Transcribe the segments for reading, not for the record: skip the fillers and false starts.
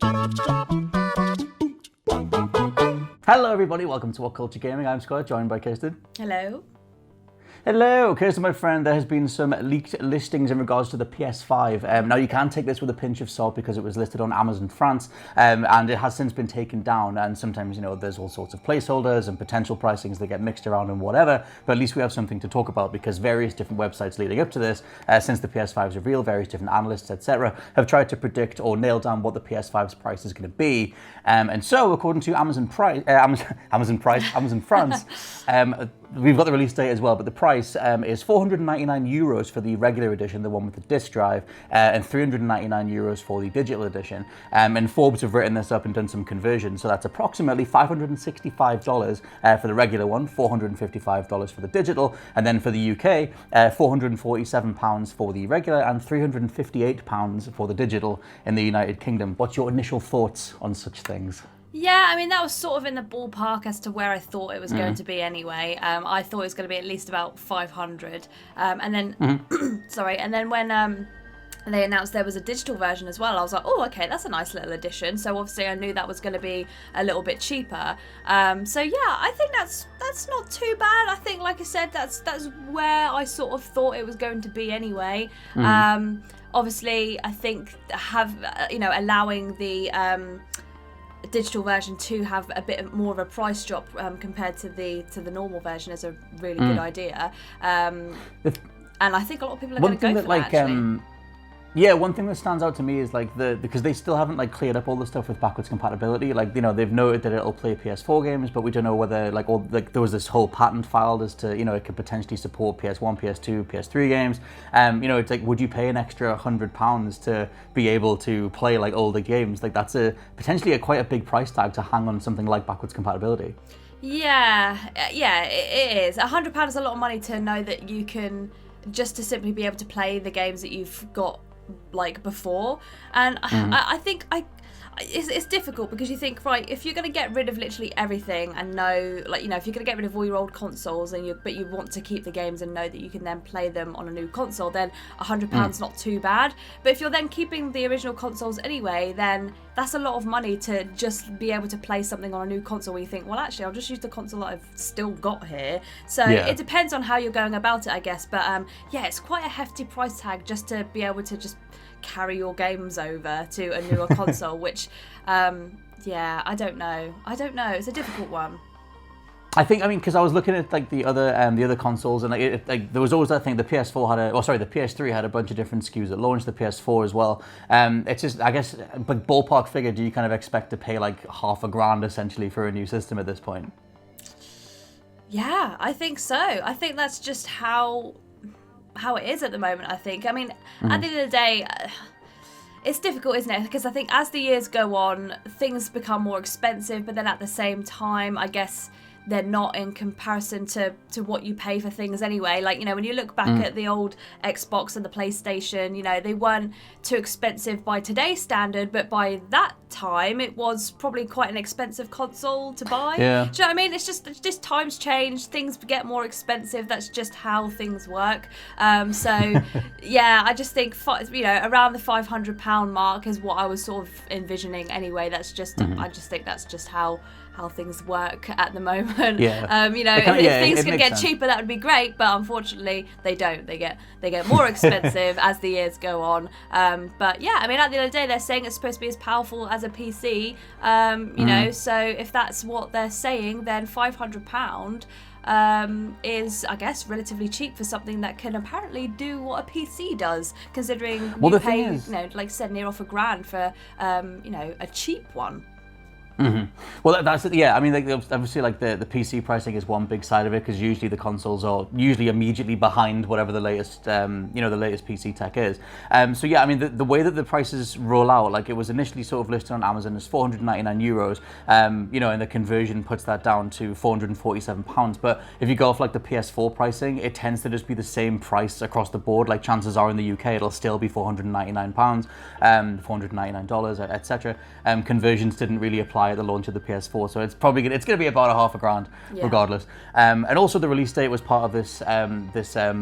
Hello everybody, welcome to WhatCulture Gaming. I'm Scott, joined by Kirsten. Hello. Hello, Kirsten, my friend. There has been some leaked listings in regards to the PS5. Now you can take this with a pinch of salt because it was listed on Amazon France, and it has since been taken down. And sometimes, there's all sorts of placeholders and potential pricings that get mixed around and whatever. But at least we have something to talk about because various different websites leading up to this, since the PS5's reveal, various different analysts, etc., have tried to predict or nail down what the PS5's price is going to be. And so, according to Amazon France, we've got the release date as well, but the price is €499 for the regular edition, the one with the disc drive, and €399 for the digital edition. And Forbes have written this up and done some conversions, so that's approximately $565 for the regular one, $455 for the digital, and then for the UK, £447 for the regular and £358 for the digital in the United Kingdom. What's your initial thoughts on such things? Yeah, I mean, that was sort of in the ballpark as to where I thought it was going to be anyway. I thought it was going to be at least about 500. And then, sorry, and then when they announced there was a digital version as well, I was like, oh, okay, that's a nice little addition. So obviously I knew that was going to be a little bit cheaper. So yeah, I think that's not too bad. I think, like I said, that's where I sort of thought it was going to be anyway. Obviously, I think allowing the digital version to have a bit more of a price drop compared to the normal version is a really good idea, and I think a lot of people are going to go for that actually. Yeah, one thing that stands out to me is because they still haven't cleared up all the stuff with backwards compatibility. They've noted that it'll play PS4 games, but we don't know whether there was this whole patent filed as to it could potentially support PS1, PS2, PS3 games. It's like, would you pay an extra £100 to be able to play older games? That's potentially quite a big price tag to hang on something like backwards compatibility. Yeah, it is. £100 is a lot of money to know that you can just to simply be able to play the games that you've got before, and I think it's difficult because you think, right, if you're going to get rid of literally everything and know, if you're going to get rid of all your old consoles but you want to keep the games and know that you can then play them on a new console, then £100 not too bad. But if you're then keeping the original consoles anyway, then that's a lot of money to just be able to play something on a new console where you think, well, actually, I'll just use the console that I've still got here. So It depends on how you're going about it, I guess. But it's quite a hefty price tag just to be able to just carry your games over to a newer console, which, I don't know. It's a difficult one. I mean, because I was looking at the other consoles, and there was always that thing. The PS3 had a bunch of different SKUs that launched. The PS4 as well. It's just, I guess, but ballpark figure, do you kind of expect to pay $500,000 essentially for a new system at this point? Yeah, I think so. I think that's just how it is at the moment, I think. I mean, at the end of the day, it's difficult, isn't it? Because I think as the years go on, things become more expensive, but then at the same time, I guess they're not in comparison to what you pay for things anyway. When you look back at the old Xbox and the PlayStation, they weren't too expensive by today's standard, but by that time, it was probably quite an expensive console to buy. Yeah. Do you know what I mean? It's just times change, things get more expensive. That's just how things work. Yeah, I just think, around the £500 mark is what I was sort of envisioning anyway. That's just, I just think that's just how things work at the moment. Yeah. If things could get cheaper, that would be great, but unfortunately they don't. They get more expensive as the years go on. But yeah, I mean, at the end of the day, they're saying it's supposed to be as powerful as a PC. So if that's what they're saying, then £500 is, I guess, relatively cheap for something that can apparently do what a PC does, considering you pay, like I said, near off £1,000 for, a cheap one. Well, that's it. Yeah, I mean, obviously, the PC pricing is one big side of it because usually the consoles are usually immediately behind whatever the latest, the latest PC tech is. So yeah, I mean, the way that the prices roll out, it was initially sort of listed on Amazon as €499, and the conversion puts that down to £447. But if you go off the PS4 pricing, it tends to just be the same price across the board. Chances are in the UK it'll still be £499, $499, etc. Conversions didn't really apply buy at the launch of the PS4. So it's probably it's going to be about $500 Yeah. regardless. And also the release date was part of this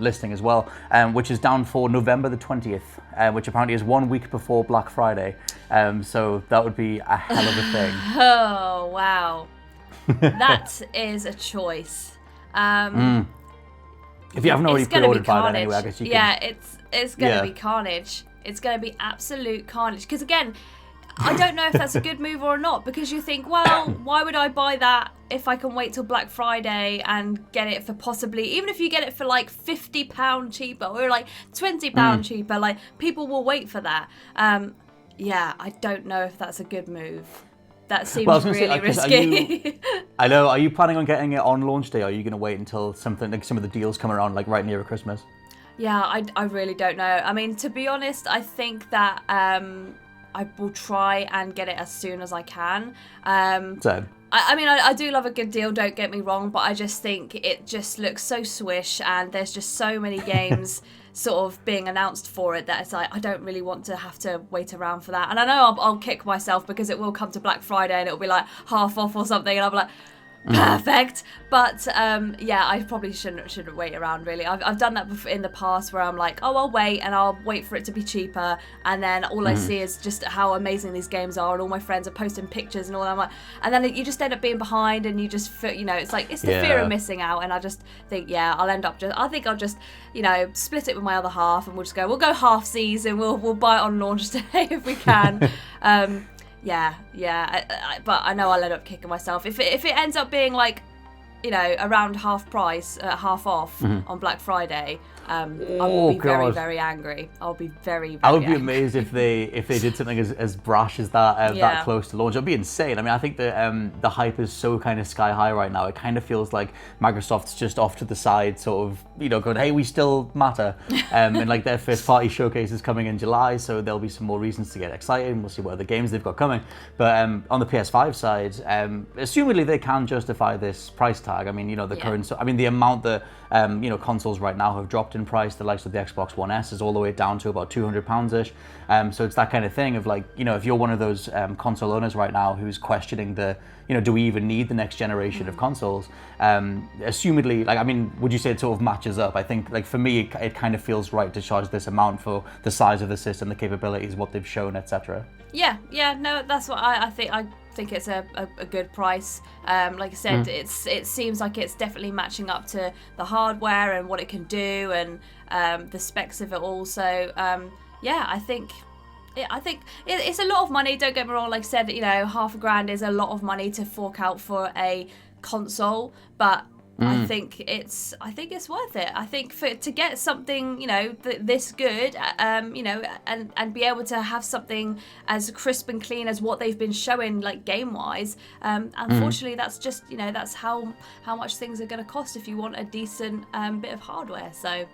listing as well, which is down for November the 20th, which apparently is 1 week before Black Friday. So that would be a hell of a thing. Oh, wow. That is a choice. If you haven't already pre-ordered by then anyway, I guess you can. Yeah, it's going to be carnage. It's going to be absolute carnage. Because again, I don't know if that's a good move or not, because you think, well, why would I buy that if I can wait till Black Friday and get it for possibly, even if you get it for like £50 cheaper or like £20 cheaper, like people will wait for that. Yeah, I don't know if that's a good move. That seems really risky. I know. Are you planning on getting it on launch day? Or are you going to wait until something like some of the deals come around, like right near Christmas? Yeah, I really don't know. I mean, to be honest, I think that I will try and get it as soon as I can. Same. I mean, I do love a good deal, don't get me wrong, but I just think it just looks so swish, and there's just so many games sort of being announced for it that it's like, I don't really want to have to wait around for that. And I know I'll kick myself because it will come to Black Friday and it'll be like half off or something, and I'll be like, perfect. But yeah, I probably shouldn't wait around really. I've done that in the past where I'm like, oh, I'll wait and I'll wait for it to be cheaper, and then all I see is just how amazing these games are, and all my friends are posting pictures and all that. I'm like, and then you just end up being behind, and you just feel, it's like it's the fear of missing out. And I just think, I'll end up I think I'll just split it with my other half, and we'll go half season. We'll buy it on launch day if we can. But I know I'll end up kicking myself if it ends up being like, around half price, half off on Black Friday. I will be very, very angry. I'll be very, very I would be angry. amazed if they did something as brash as that, that close to launch. It'd be insane. I mean, I think the hype is so kind of sky high right now. It kind of feels like Microsoft's just off to the side, sort of, going, hey, we still matter. And like their first party showcase is coming in July, so there'll be some more reasons to get excited. We'll see what other games they've got coming. But on the PS5 side, assumedly they can justify this price tag. I mean, the current, the amount that consoles right now have dropped in price. The likes of the Xbox One S is all the way down to about £200-ish. So it's that kind of thing of like, if you're one of those console owners right now who's questioning do we even need the next generation of consoles? Assumedly, would you say it sort of matches up? I think, like, for me, it kind of feels right to charge this amount for the size of the system, the capabilities, what they've shown, etc. Yeah, no, that's what I think. I think it's a good price. Like I said, it seems like it's definitely matching up to the hardware and what it can do, and the specs of it all. So I think it's a lot of money. Don't get me wrong. Like I said, $500 is a lot of money to fork out for a console, but I think it's worth it. I think to get something this good, and be able to have something as crisp and clean as what they've been showing, like game wise. Unfortunately, that's just that's how much things are going to cost if you want a decent bit of hardware. So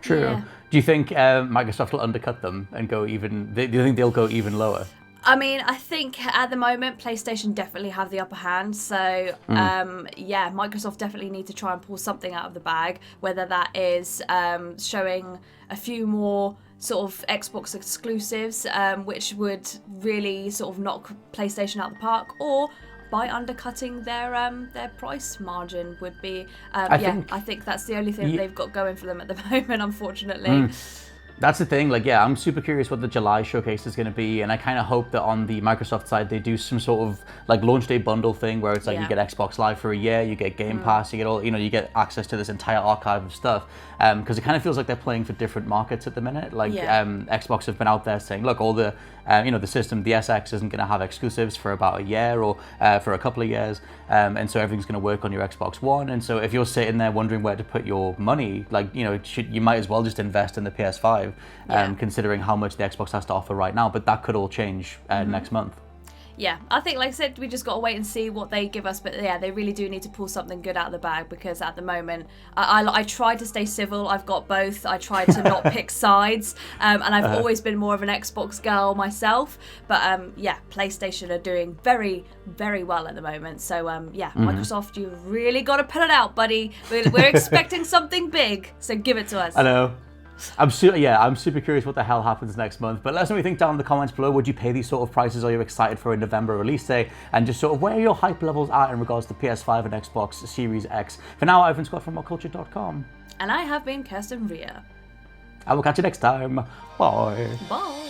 true. Yeah. Do you think Microsoft will undercut them and go even? Do you think they'll go even lower? I mean, I think at the moment, PlayStation definitely have the upper hand. So, Microsoft definitely need to try and pull something out of the bag, whether that is showing a few more sort of Xbox exclusives, which would really sort of knock PlayStation out the park, or by undercutting their price margin would be. I think that's the only thing that they've got going for them at the moment, unfortunately. That's the thing, I'm super curious what the July showcase is going to be, and I kind of hope that on the Microsoft side they do some sort of launch day bundle thing where it's you get Xbox Live for a year, you get Game Pass, you get all, you get access to this entire archive of stuff, because it kind of feels like they're playing for different markets at the minute. Xbox have been out there saying, look, all the the system, the SX isn't going to have exclusives for about a year or for a couple of years, and so everything's going to work on your Xbox One. And so if you're sitting there wondering where to put your money, you might as well just invest in the PS5, considering how much the Xbox has to offer right now. But that could all change next month. Yeah, I think, like I said, we just got to wait and see what they give us. But yeah, they really do need to pull something good out of the bag, because at the moment, I try to stay civil. I've got both. I try to not pick sides, and I've always been more of an Xbox girl myself. But PlayStation are doing very, very well at the moment. So Microsoft, you've really got to put it out, buddy. We're expecting something big, so give it to us. I know. I'm super curious what the hell happens next month. But let us know what you think down in the comments below. Would you pay these sort of prices? Are you excited for a November release day? And just sort of where your hype levels are in regards to PS5 and Xbox Series X. For now, I've been Scott from WhatCulture.com. And I have been Kirsten Ria. I will catch you next time. Bye. Bye.